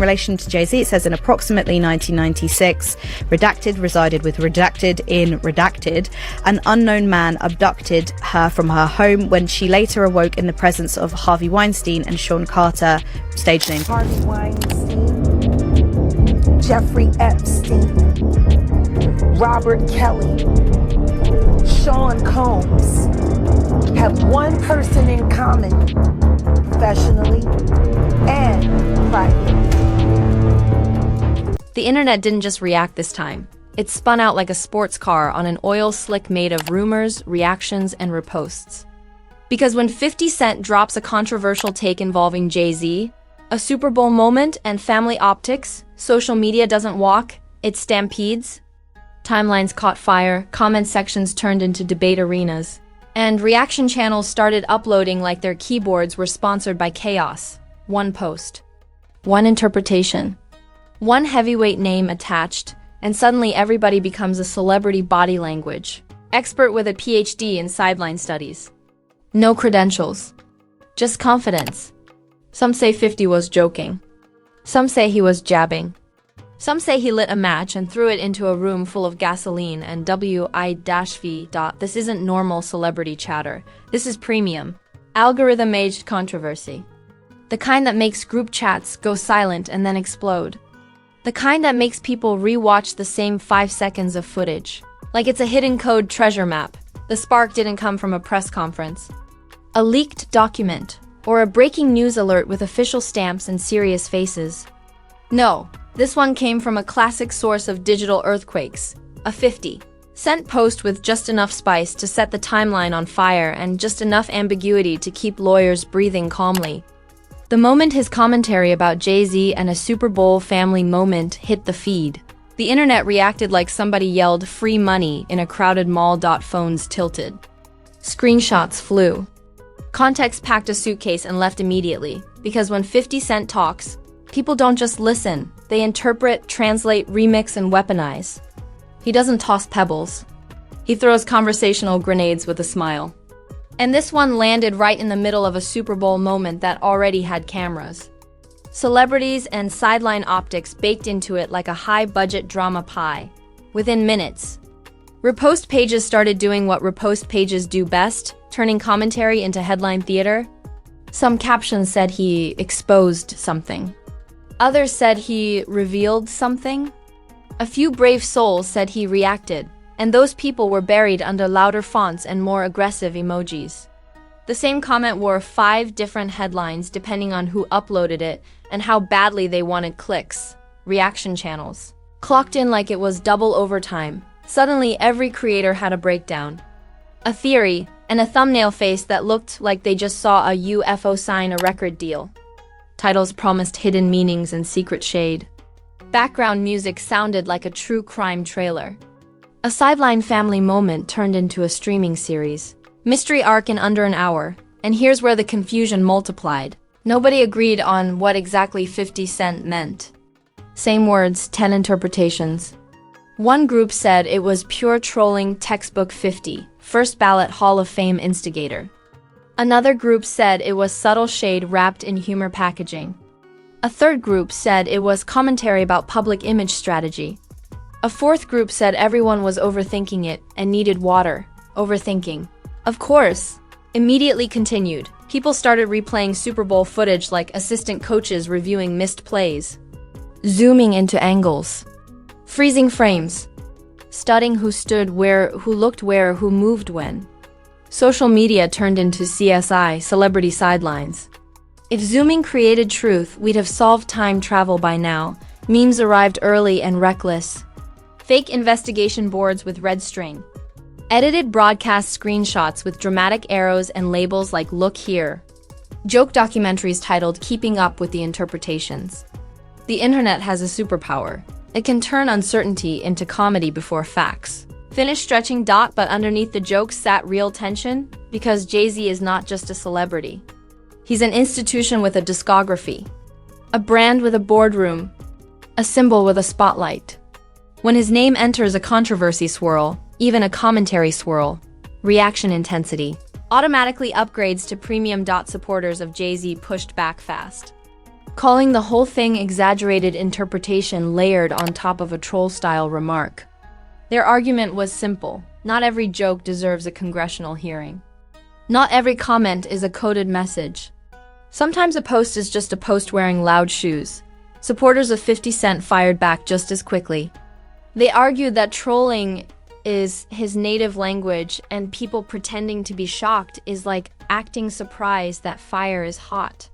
relation to Jay-Z, it says in approximately 1996, Redacted resided with Redacted in Redacted. An unknown man abducted her from her home when she later awoke in the presence of Harvey Weinstein and Sean Carter, stage name Harvey Weinstein, Jeffrey Epstein, Robert Kelly, Sean Combs have one person in common, professionally and privately. The internet didn't just react this time. It spun out like a sports car on an oil slick made of rumors, reactions, and reposts. Because when 50 Cent drops a controversial take involving Jay-Z, a Super Bowl moment, and family optics, social media doesn't walk, it stampedes. Timelines caught fire, comment sections turned into debate arenas, and reaction channels started uploading like their keyboards were sponsored by chaos. One post, one interpretation, one heavyweight name attached, and suddenly everybody becomes a celebrity body language expert with a PhD in sideline studies. No credentials, just confidence. Some say 50 was joking. Some say he was jabbing. Some say he lit a match and threw it into a room full of gasoline and W.I-V. This isn't normal celebrity chatter. This is premium, algorithm-aged controversy. The kind that makes group chats go silent and then explode. The kind that makes people re-watch the same 5 seconds of footage. Like it's a hidden code treasure map. The spark didn't come from a press conference, a leaked document, or a breaking news alert with official stamps and serious faces. No, this one came from a classic source of digital earthquakes, a 50 Cent post with just enough spice to set the timeline on fire and just enough ambiguity to keep lawyers breathing calmly. The moment his commentary about Jay-Z and a Super Bowl family moment hit the feed, the internet reacted like somebody yelled "free money" in a crowded mall. Phones tilted. Screenshots flew. Context packed a suitcase and left immediately, because when 50 Cent talks, people don't just listen, they interpret, translate, remix, and weaponize. He doesn't toss pebbles. He throws conversational grenades with a smile. And this one landed right in the middle of a Super Bowl moment that already had cameras. Celebrities and sideline optics baked into it like a high-budget drama pie. Within minutes, repost pages started doing what repost pages do best, turning commentary into headline theater. Some captions said he exposed something. Others said he revealed something. A few brave souls said he reacted, and those people were buried under louder fonts and more aggressive emojis. The same comment wore 5 different headlines depending on who uploaded it and how badly they wanted clicks. Reaction channels clocked in like it was double overtime. Suddenly, every creator had a breakdown, a theory, and a thumbnail face that looked like they just saw a UFO sign a record deal. Titles promised hidden meanings and secret shade. Background music sounded like a true crime trailer. A sideline family moment turned into a streaming series. Mystery arc in under an hour. And here's where the confusion multiplied. Nobody agreed on what exactly 50 Cent meant. Same words, 10 interpretations. One group said it was pure trolling textbook 50, first ballot Hall of Fame instigator. Another group said it was subtle shade wrapped in humor packaging. A third group said it was commentary about public image strategy. A fourth group said everyone was overthinking it and needed water. Overthinking. Of course. Immediately continued. People started replaying Super Bowl footage like assistant coaches reviewing missed plays. Zooming into angles. Freezing frames. Studying who stood where, who looked where, who moved when. Social media turned into CSI, celebrity sidelines. If zooming created truth, we'd have solved time travel by now. Memes arrived early and reckless. Fake investigation boards with red string. Edited broadcast screenshots with dramatic arrows and labels like "Look here." Joke documentaries titled "Keeping Up with the Interpretations." The internet has a superpower. It can turn uncertainty into comedy before facts. Finish stretching. But underneath the jokes sat real tension, because Jay-Z is not just a celebrity. He's an institution with a discography, a brand with a boardroom, a symbol with a spotlight. When his name enters a controversy swirl, even a commentary swirl, reaction intensity automatically upgrades to premium. Supporters of Jay-Z pushed back fast. calling the whole thing exaggerated interpretation layered on top of a troll-style remark. Their argument was simple. Not every joke deserves a congressional hearing. Not every comment is a coded message. Sometimes a post is just a post wearing loud shoes. Supporters of 50 Cent fired back just as quickly. They argued that trolling is his native language and people pretending to be shocked is like acting surprised that fire is hot.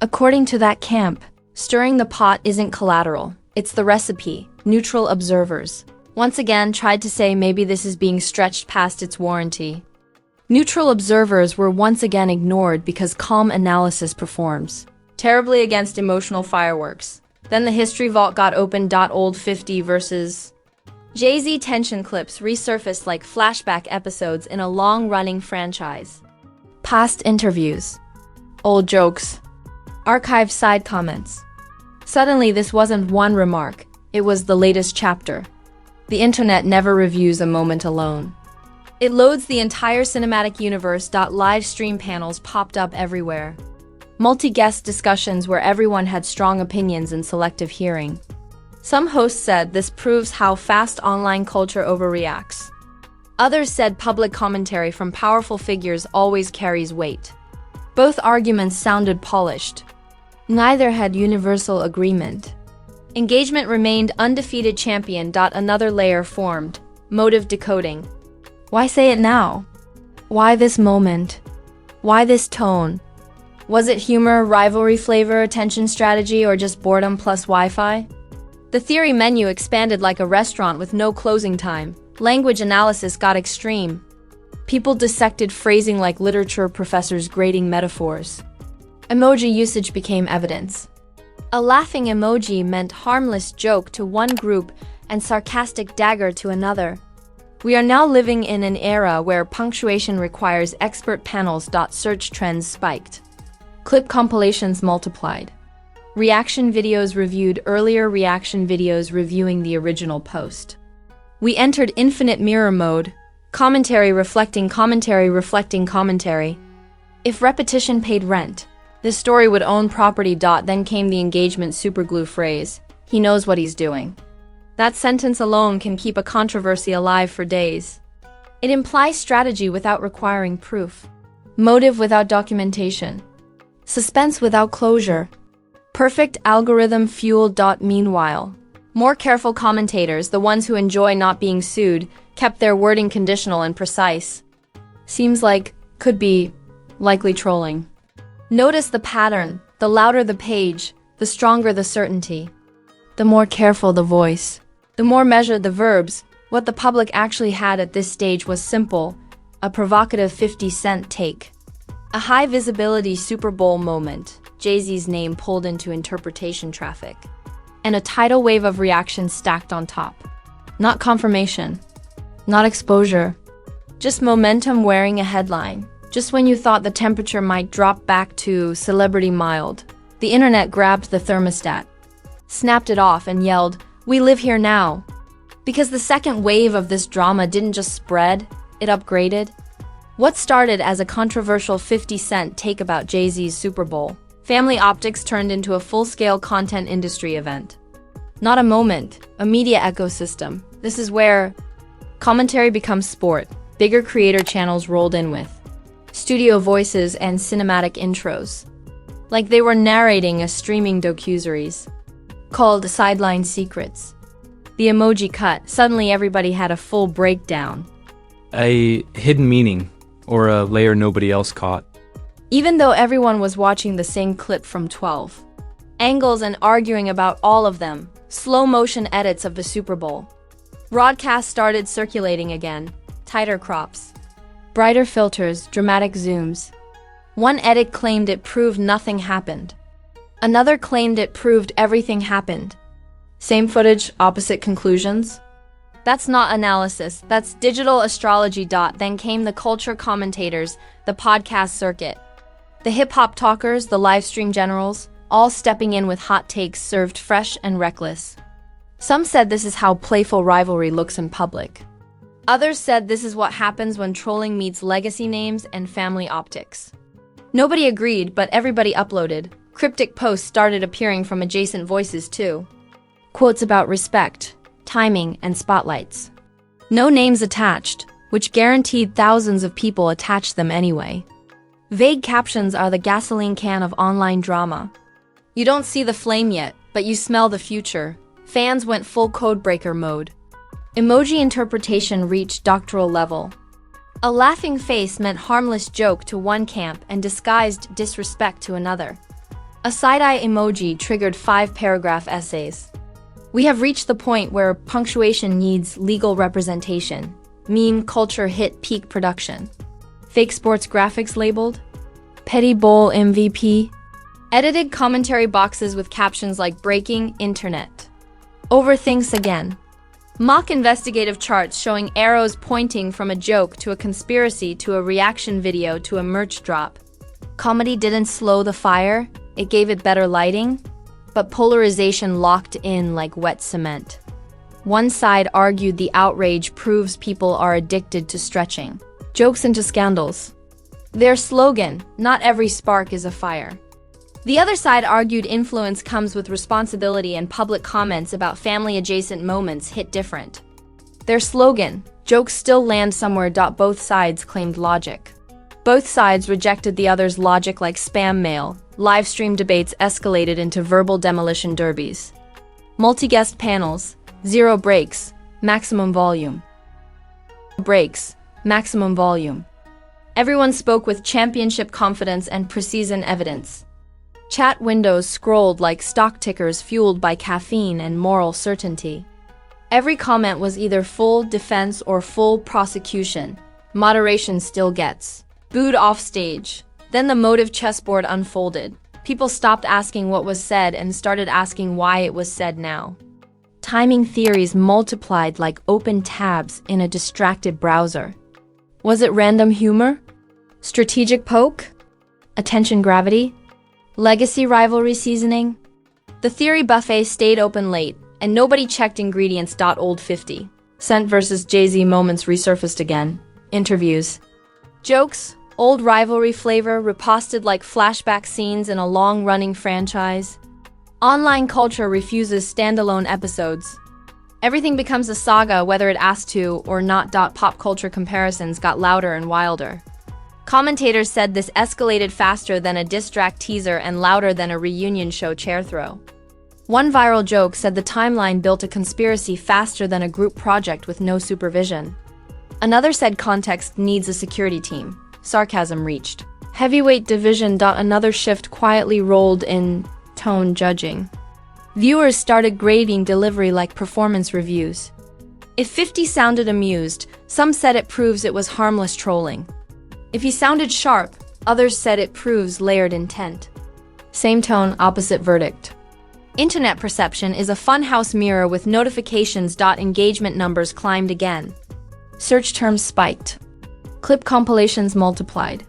According to that camp, stirring the pot isn't collateral, it's the recipe. Neutral observers once again tried to say maybe this is being stretched past its warranty. Neutral observers were once again ignored because calm analysis performs terribly against emotional fireworks. Then the history vault got opened. Old 50 versus Jay-Z tension clips resurfaced like flashback episodes in a long-running franchise. Past interviews, old jokes, archived side comments. Suddenly, this wasn't one remark, it was the latest chapter. The internet never reviews a moment alone. It loads the entire cinematic universe. Live stream panels popped up everywhere. Multi-guest discussions where everyone had strong opinions and selective hearing. Some hosts said this proves how fast online culture overreacts. Others said public commentary from powerful figures always carries weight. Both arguments sounded polished. Neither had universal agreement. Engagement remained undefeated champion. Another layer formed. Motive decoding. Why say it now? Why this moment? Why this tone? Was it humor, rivalry flavor, attention strategy, or just boredom plus Wi-Fi? The theory menu expanded like a restaurant with no closing time. Language analysis got extreme. People dissected phrasing like literature professors grading metaphors. Emoji usage became evidence. A laughing emoji meant harmless joke to one group and sarcastic dagger to another. We are now living in an era where punctuation requires expert panels. Search trends spiked. Clip compilations multiplied. Reaction videos reviewed earlier reaction videos reviewing the original post. We entered infinite mirror mode. Commentary reflecting commentary reflecting commentary. If repetition paid rent, this story would own property. Then came the engagement superglue phrase. He knows what he's doing. That sentence alone can keep a controversy alive for days. It implies strategy without requiring proof. Motive without documentation. Suspense without closure. Perfect algorithm fueled. Meanwhile, more careful commentators, the ones who enjoy not being sued, kept their wording conditional and precise. Seems like, could be, likely trolling. Notice the pattern. The louder the page, the stronger the certainty. The more careful the voice. The more measured the verbs. What the public actually had at this stage was simple, a provocative 50 Cent take. A high visibility Super Bowl moment, Jay-Z's name pulled into interpretation traffic. And a tidal wave of reactions stacked on top. Not confirmation. Not exposure. Just momentum wearing a headline. Just when you thought the temperature might drop back to celebrity mild, the internet grabbed the thermostat, snapped it off and yelled, "We live here now." Because the second wave of this drama didn't just spread, it upgraded. What started as a controversial 50 Cent take about Jay-Z's Super Bowl, Family Optics turned into a full-scale content industry event. Not a moment, a media ecosystem. This is where commentary becomes sport, bigger creator channels rolled in with studio voices and cinematic intros. Like they were narrating a streaming docuseries called Sideline Secrets. The emoji cut, suddenly everybody had a full breakdown. A hidden meaning, or a layer nobody else caught. Even though everyone was watching the same clip from 12 angles and arguing about all of them, slow motion edits of the Super Bowl. Broadcasts started circulating again, tighter crops, brighter filters, dramatic zooms. One edit claimed it proved nothing happened. Another claimed it proved everything happened. Same footage, opposite conclusions? That's not analysis, that's digital astrology. Then came the culture commentators, the podcast circuit. The hip-hop talkers, the livestream generals, all stepping in with hot takes served fresh and reckless. Some said this is how playful rivalry looks in public. Others said this is what happens when trolling meets legacy names and family optics. Nobody agreed, but everybody uploaded. Cryptic posts started appearing from adjacent voices too. Quotes about respect, timing, and spotlights. No names attached, which guaranteed thousands of people attached them anyway. Vague captions are the gasoline can of online drama. You don't see the flame yet, but you smell the future. Fans went full codebreaker mode. Emoji interpretation reached doctoral level. A laughing face meant harmless joke to one camp and disguised disrespect to another. A side-eye emoji triggered 5-paragraph essays. We have reached the point where punctuation needs legal representation. Meme culture hit peak production. Fake sports graphics labeled. Petty Bowl MVP. Edited commentary boxes with captions like breaking internet. Overthinks again. Mock investigative charts showing arrows pointing from a joke to a conspiracy to a reaction video to a merch drop. Comedy didn't slow the fire, it gave it better lighting, but polarization locked in like wet cement. One side argued the outrage proves people are addicted to stretching jokes into scandals. Their slogan, "Not every spark is a fire." The other side argued influence comes with responsibility and public comments about family-adjacent moments hit different. Their slogan, "Jokes still land somewhere." Both sides claimed logic. Both sides rejected the other's logic like spam mail. Live stream debates escalated into verbal demolition derbies. Multi-guest panels, 0 breaks, maximum volume. Breaks, maximum volume. Everyone spoke with championship confidence and precision evidence. Chat windows scrolled like stock tickers fueled by caffeine and moral certainty. Every comment was either full defense or full prosecution. Moderation still gets booed off stage. Then the motive chessboard unfolded. People stopped asking what was said and started asking why it was said now. Timing theories multiplied like open tabs in a distracted browser. Was it random humor? Strategic poke? Attention gravity? Legacy rivalry seasoning? The theory buffet stayed open late, and nobody checked ingredients. Old 50 Cent versus Jay-Z moments resurfaced again. Interviews. Jokes, old rivalry flavor reposted like flashback scenes in a long-running franchise. Online culture refuses standalone episodes. Everything becomes a saga whether it asked to or not. Pop culture comparisons got louder and wilder. Commentators said this escalated faster than a diss track teaser and louder than a reunion show chair throw. One viral joke said the timeline built a conspiracy faster than a group project with no supervision. Another said context needs a security team. Sarcasm reached heavyweight division. Another shift quietly rolled in tone judging. Viewers started grading delivery like performance reviews. If 50 sounded amused, some said it proves it was harmless trolling. If he sounded sharp, others said it proves layered intent. Same tone, opposite verdict. Internet perception is a funhouse mirror with notifications. Engagement numbers climbed again. Search terms spiked. Clip compilations multiplied.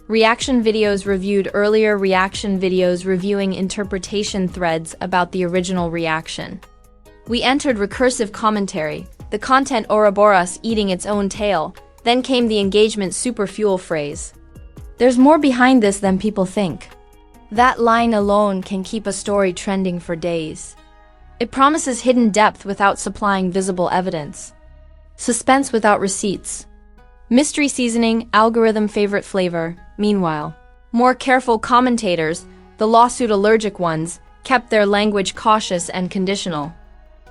Reaction videos reviewed earlier reaction videos reviewing interpretation threads about the original reaction. We entered recursive commentary, the content Ouroboros eating its own tail. Then came the engagement superfuel phrase. There's more behind this than people think. That line alone can keep a story trending for days. It promises hidden depth without supplying visible evidence. Suspense without receipts. Mystery seasoning, algorithm favorite flavor. Meanwhile, more careful commentators, the lawsuit allergic ones, kept their language cautious and conditional.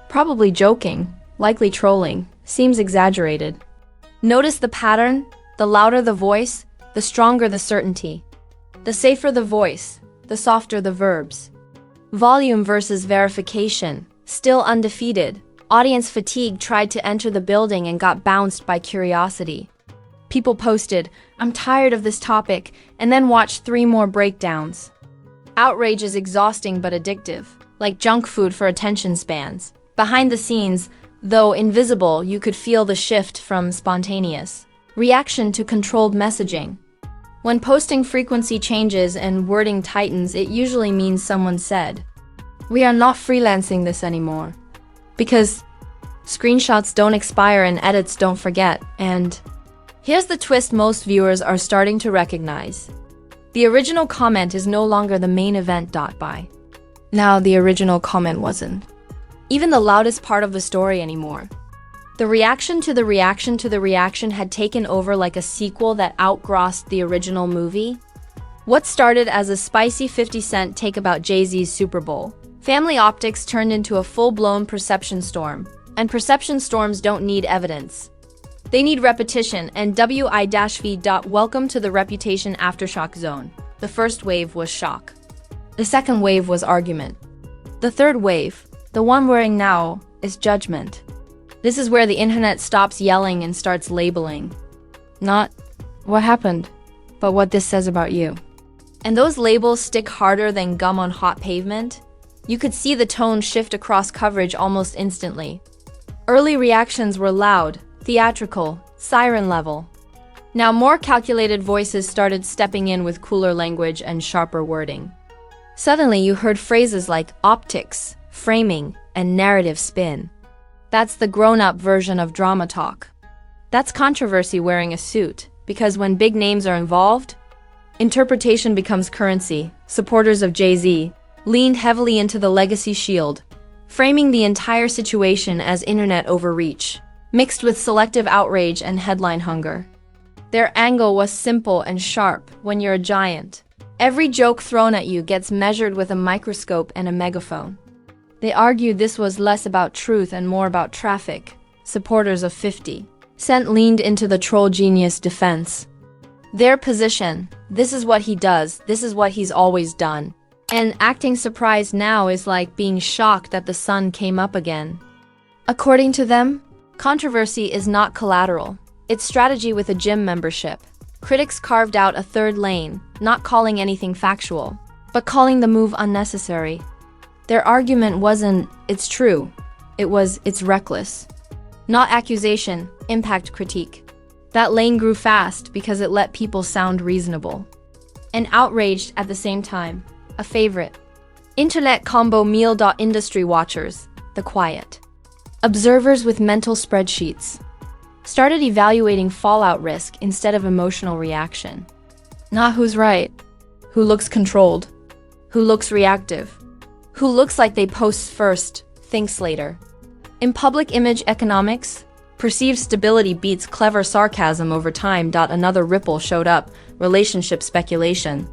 Probably joking, likely trolling, seems exaggerated. Notice the pattern? The louder the voice, the stronger the certainty. The safer the voice, the softer the verbs. Volume versus verification, still undefeated. Audience fatigue tried to enter the building and got bounced by curiosity. People posted, "I'm tired of this topic," and then watched 3 more breakdowns. Outrage is exhausting but addictive, like junk food for attention spans. Behind the scenes, though invisible, you could feel the shift from spontaneous reaction to controlled messaging. When posting frequency changes and wording tightens, it usually means someone said, "We are not freelancing this anymore." Because screenshots don't expire and edits don't forget, and here's the twist most viewers are starting to recognize. The original comment is no longer the main event. By now, the original comment wasn't even the loudest part of the story anymore. The reaction to the reaction to the reaction had taken over like a sequel that outgrossed the original movie. What started as a spicy 50 Cent take about Jay-Z's Super Bowl family optics turned into a full-blown perception storm. And perception storms don't need evidence. They need repetition, and WI-V. Welcome to the Reputation Aftershock Zone. The first wave was shock. The second wave was argument. The third wave, the one we're in now, is judgment. This is where the internet stops yelling and starts labeling. Not what happened, but what this says about you. And those labels stick harder than gum on hot pavement. You could see the tone shift across coverage almost instantly. Early reactions were loud, theatrical, siren level. Now more calculated voices started stepping in with cooler language and sharper wording. Suddenly you heard phrases like optics, framing, and narrative spin. That's the grown-up version of drama talk. That's controversy wearing a suit, because when big names are involved, interpretation becomes currency. Supporters of Jay-Z leaned heavily into the legacy shield, framing the entire situation as internet overreach, mixed with selective outrage and headline hunger. Their angle was simple and sharp. When you're a giant, every joke thrown at you gets measured with a microscope and a megaphone. They argued this was less about truth and more about traffic. Supporters of 50 Cent leaned into the troll genius defense. Their position: this is what he does, this is what he's always done. And acting surprised now is like being shocked that the sun came up again. According to them, controversy is not collateral. It's strategy with a gym membership. Critics carved out a third lane, not calling anything factual, but calling the move unnecessary. Their argument wasn't, it's true. It was, it's reckless. Not accusation, impact critique. That lane grew fast because it let people sound reasonable. And outraged at the same time. A favorite. Internet combo meal. Industry watchers, the quiet observers with mental spreadsheets, started evaluating fallout risk instead of emotional reaction. Not who's right, who looks controlled, who looks reactive, who looks like they post first, thinks later. In public image economics, perceived stability beats clever sarcasm over time. Another ripple showed up: relationship speculation.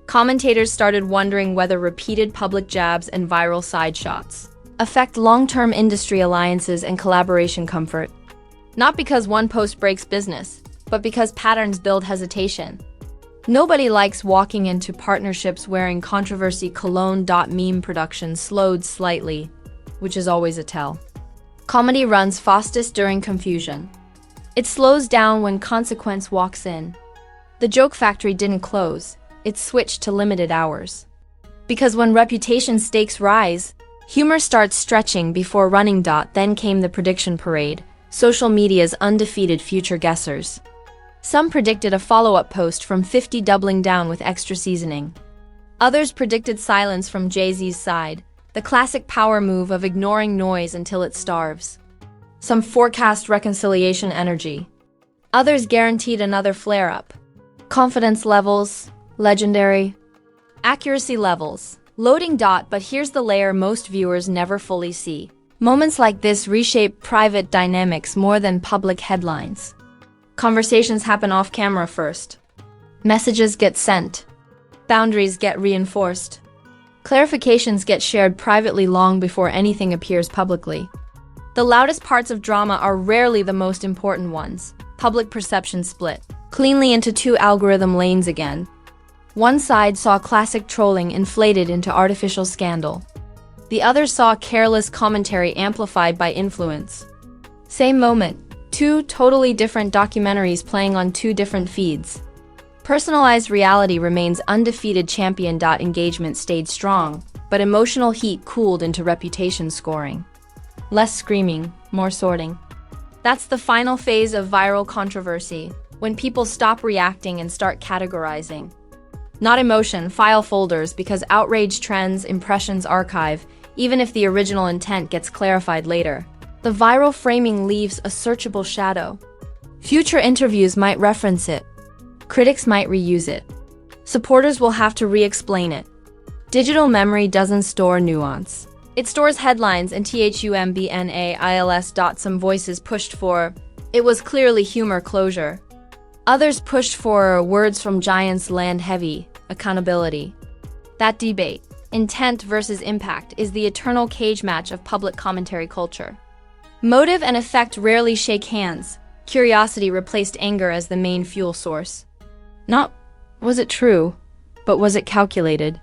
Commentators started wondering whether repeated public jabs and viral side shots affect long-term industry alliances and collaboration comfort. Not because one post breaks business, but because patterns build hesitation. Nobody likes walking into partnerships wearing controversy cologne. Meme production slowed slightly, which is always a tell. Comedy runs fastest during confusion. It slows down when consequence walks in. The joke factory didn't close. It switched to limited hours. Because when reputation stakes rise, humor starts stretching before running. Then came the prediction parade, social media's undefeated future guessers. Some predicted a follow-up post from 50 doubling down with extra seasoning. Others predicted silence from Jay-Z's side, the classic power move of ignoring noise until it starves. Some forecast reconciliation energy. Others guaranteed another flare-up. Confidence levels, legendary. Accuracy levels, loading. But here's the layer most viewers never fully see. Moments like this reshape private dynamics more than public headlines. Conversations happen off camera first. Messages get sent. Boundaries get reinforced. Clarifications get shared privately long before anything appears publicly. The loudest parts of drama are rarely the most important ones. Public perception split cleanly into two algorithm lanes again. One side saw classic trolling inflated into artificial scandal. The other saw careless commentary amplified by influence. Same moment, two totally different documentaries playing on two different feeds. Personalized reality remains undefeated champion. Engagement stayed strong, but emotional heat cooled into reputation scoring. Less screaming, more sorting. That's the final phase of viral controversy, when people stop reacting and start categorizing. Not emotion, file folders, because outrage trends, impressions archive, even if the original intent gets clarified later. The viral framing leaves a searchable shadow. Future interviews might reference it. Critics might reuse it. Supporters will have to re-explain it. Digital memory doesn't store nuance. It stores headlines and thumbnails. Some voices pushed for, it was clearly humor closure. Others pushed for words from giants land heavy, accountability. That debate, intent versus impact, is the eternal cage match of public commentary culture. Motive and effect rarely shake hands. Curiosity replaced anger as the main fuel source. Not, was it true, but was it calculated?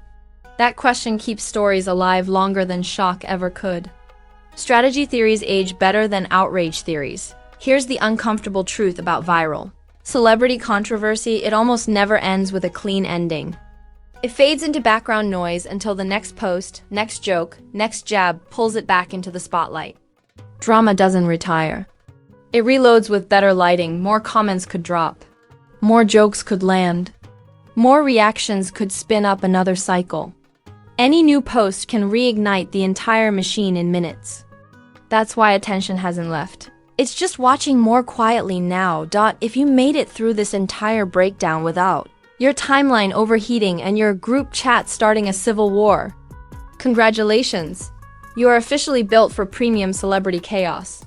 That question keeps stories alive longer than shock ever could. Strategy theories age better than outrage theories. Here's the uncomfortable truth about viral celebrity controversy: it almost never ends with a clean ending. It fades into background noise until the next post, next joke, next jab pulls it back into the spotlight. Drama doesn't retire. It reloads with better lighting. More comments could drop. More jokes could land. More reactions could spin up another cycle. Any new post can reignite the entire machine in minutes. That's why attention hasn't left. It's just watching more quietly now. If you made it through this entire breakdown without your timeline overheating and your group chat starting a civil war, congratulations. You are officially built for premium celebrity chaos.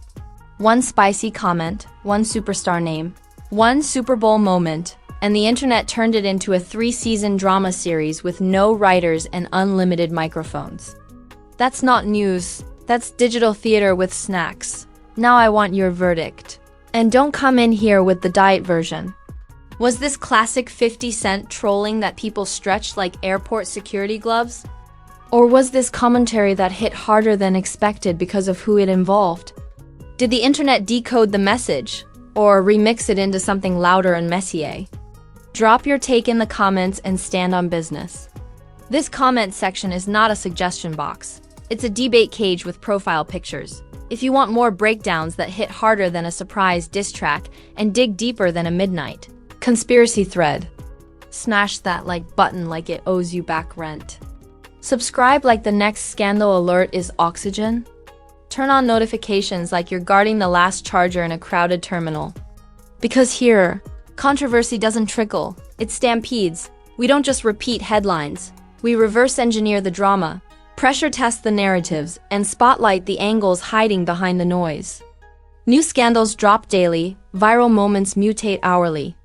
One spicy comment, one superstar name, one Super Bowl moment, and the internet turned it into a 3-season drama series with no writers and unlimited microphones. That's not news. That's digital theater with snacks. Now I want your verdict. And don't come in here with the diet version. Was this classic 50 Cent trolling that people stretched like airport security gloves? Or was this commentary that hit harder than expected because of who it involved? Did the internet decode the message, or remix it into something louder and messier? Drop your take in the comments and stand on business. This comment section is not a suggestion box. It's a debate cage with profile pictures. If you want more breakdowns that hit harder than a surprise diss track and dig deeper than a midnight conspiracy thread, smash that like button like it owes you back rent. Subscribe like the next scandal alert is oxygen. Turn on notifications like you're guarding the last charger in a crowded terminal. Because here, controversy doesn't trickle, it stampedes. We don't just repeat headlines. We reverse engineer the drama, pressure test the narratives, and spotlight the angles hiding behind the noise. New scandals drop daily, viral moments mutate hourly.